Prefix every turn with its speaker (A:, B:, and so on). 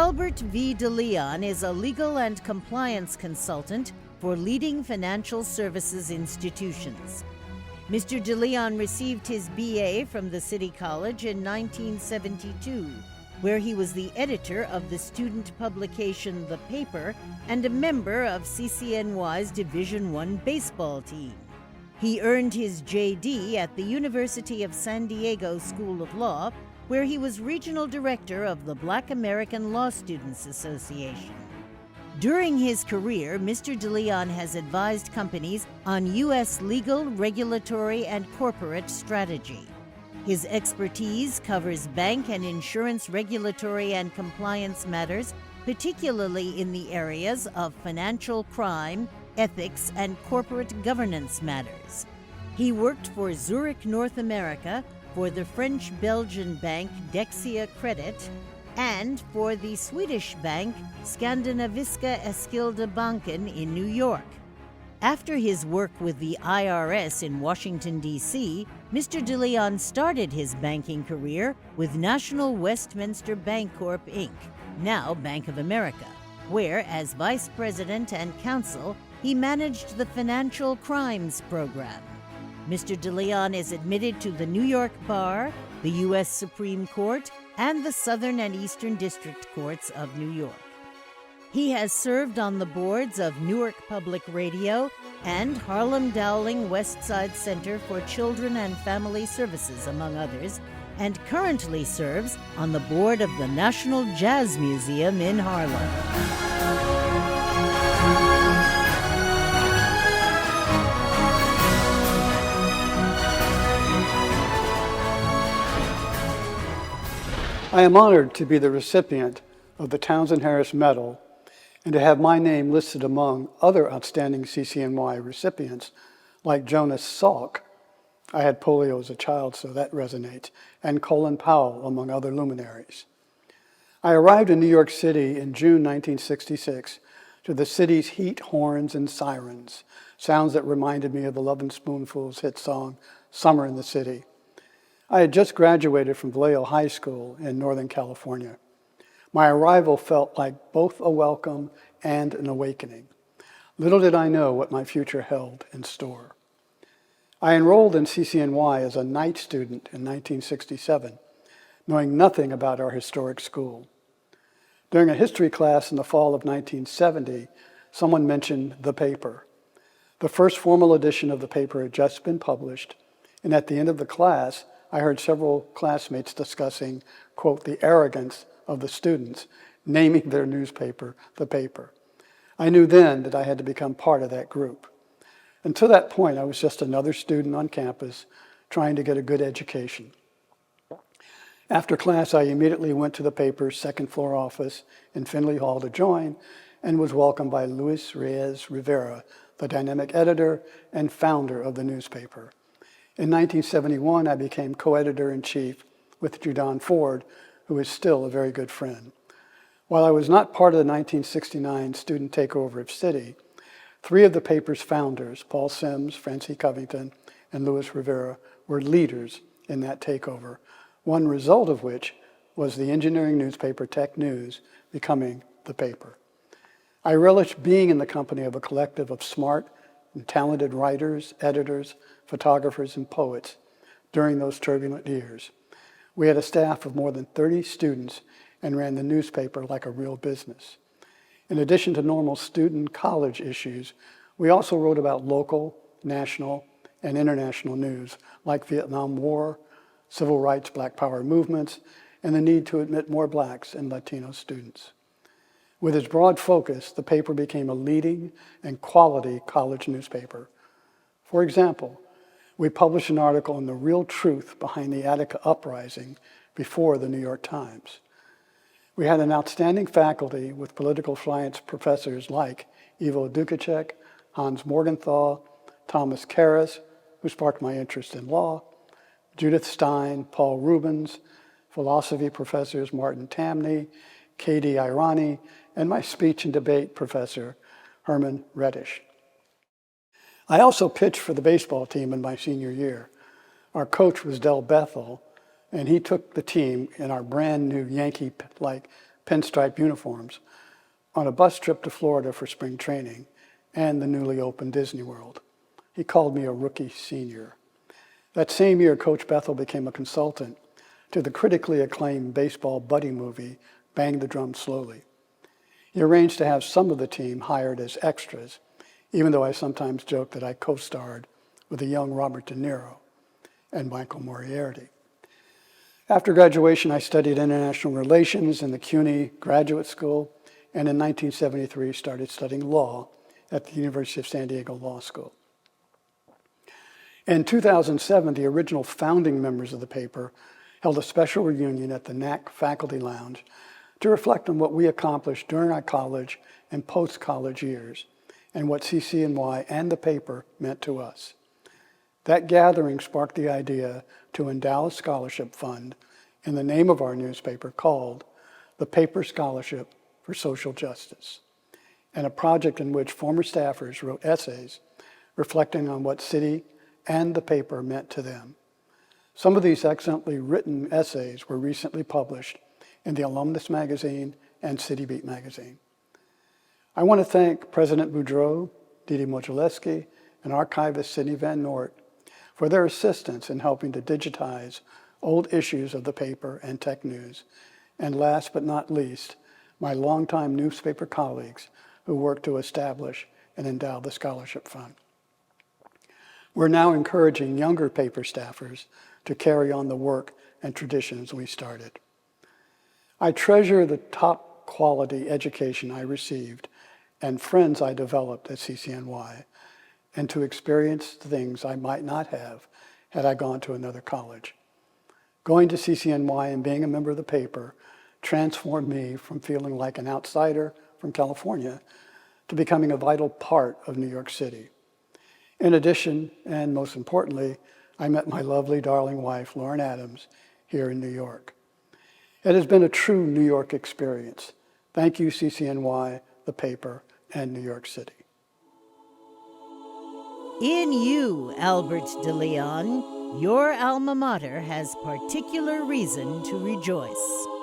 A: Albert V. DeLeon is a legal and compliance consultant for leading financial services institutions. Mr. DeLeon received his BA from the City College in 1972, where he was the editor of the student publication The Paper and a member of CCNY's Division I baseball team. He earned his JD at the University of San Diego School of Law, where he was regional director of the Black American Law Students Association. During his career, Mr. DeLeon has advised companies on U.S. legal, regulatory, and corporate strategy. His expertise covers bank and insurance regulatory and compliance matters, particularly in the areas of financial crime, ethics, and corporate governance matters. He worked for Zurich North America, for the French-Belgian bank Dexia Credit, and for the Swedish bank Skandinaviska Enskilda Banken in New York. After his work with the IRS in Washington, D.C., Mr. DeLeon started his banking career with National Westminster Bancorp, Inc., now Bank of America, where, as vice president and counsel, he managed the Financial Crimes Program. Mr. DeLeon is admitted to the New York Bar, the U.S. Supreme Court, and the Southern and Eastern District Courts of New York. He has served on the boards of Newark Public Radio and Harlem Dowling West Side Center for Children and Family Services, among others, and currently serves on the board of the National Jazz Museum in Harlem.
B: I am honored to be the recipient of the Townsend Harris Medal and to have my name listed among other outstanding CCNY recipients like Jonas Salk. I had polio as a child, so that resonates, and Colin Powell, among other luminaries. I arrived in New York City in June 1966 to the city's heat, horns, and sirens, sounds that reminded me of the Lovin' Spoonful's hit song, Summer in the City. I had just graduated from Vallejo High School in Northern California. My arrival felt like both a welcome and an awakening. Little did I know what my future held in store. I enrolled in CCNY as a night student in 1967, knowing nothing about our historic school. During a history class in the fall of 1970, someone mentioned the paper. The first formal edition of the paper had just been published, and at the end of the class, I heard several classmates discussing, quote, the arrogance of the students, naming their newspaper the paper. I knew then that I had to become part of that group. Until that point, I was just another student on campus trying to get a good education. After class, I immediately went to the paper's second-floor office in Finley Hall to join and was welcomed by Luis Reyes Rivera, the dynamic editor and founder of the newspaper. In 1971, I became co-editor-in-chief with Judon Ford, who is still a very good friend. While I was not part of the 1969 student takeover of City, three of the paper's founders, Paul Sims, Francie Covington, and Luis Rivera, were leaders in that takeover, one result of which was the engineering newspaper Tech News becoming the paper. I relished being in the company of a collective of smart and talented writers, editors, photographers, and poets during those turbulent years. We had a staff of more than 30 students and ran the newspaper like a real business. In addition to normal student college issues, we also wrote about local, national, and international news like Vietnam War, civil rights, Black Power movements, and the need to admit more Blacks and Latino students. With its broad focus, the paper became a leading and quality college newspaper. For example, we published an article on the real truth behind the Attica uprising before the New York Times. We had an outstanding faculty with political science professors like Ivo Dukacek, Hans Morgenthau, Thomas Karras, who sparked my interest in law, Judith Stein, Paul Rubens, philosophy professors Martin Tamney, Katie Irani, and my speech and debate professor, Herman Reddish. I also pitched for the baseball team in my senior year. Our coach was Del Bethel, and he took the team in our brand new Yankee-like pinstripe uniforms on a bus trip to Florida for spring training and the newly opened Disney World. He called me a rookie senior. That same year, Coach Bethel became a consultant to the critically acclaimed baseball buddy movie, Bang the Drum Slowly. He arranged to have some of the team hired as extras, even though I sometimes joke that I co-starred with a young Robert De Niro and Michael Moriarty. After graduation, I studied international relations in the CUNY Graduate School, and in 1973 started studying law at the University of San Diego Law School. In 2007, the original founding members of the paper held a special reunion at the NAC Faculty Lounge to reflect on what we accomplished during our college and post-college years and what CCNY and the paper meant to us. That gathering sparked the idea to endow a scholarship fund in the name of our newspaper called the Paper Scholarship for Social Justice, and a project in which former staffers wrote essays reflecting on what city and the paper meant to them. Some of these excellently written essays were recently published in the Alumnus magazine and City Beat magazine. I want to thank President Boudreau, Didi Modzelewski, and archivist Sidney Van Noort for their assistance in helping to digitize old issues of the paper and tech news, and last but not least, my longtime newspaper colleagues who worked to establish and endow the scholarship fund. We're now encouraging younger paper staffers to carry on the work and traditions we started. I treasure the top quality education I received and friends I developed at CCNY, and to experience things I might not have had I gone to another college. Going to CCNY and being a member of the paper transformed me from feeling like an outsider from California to becoming a vital part of New York City. In addition, and most importantly, I met my lovely, darling wife, Lauren Adams, here in New York. It has been a true New York experience. Thank you, CCNY, the paper, and New York City.
A: In you, Albert de Leon, your alma mater has particular reason to rejoice.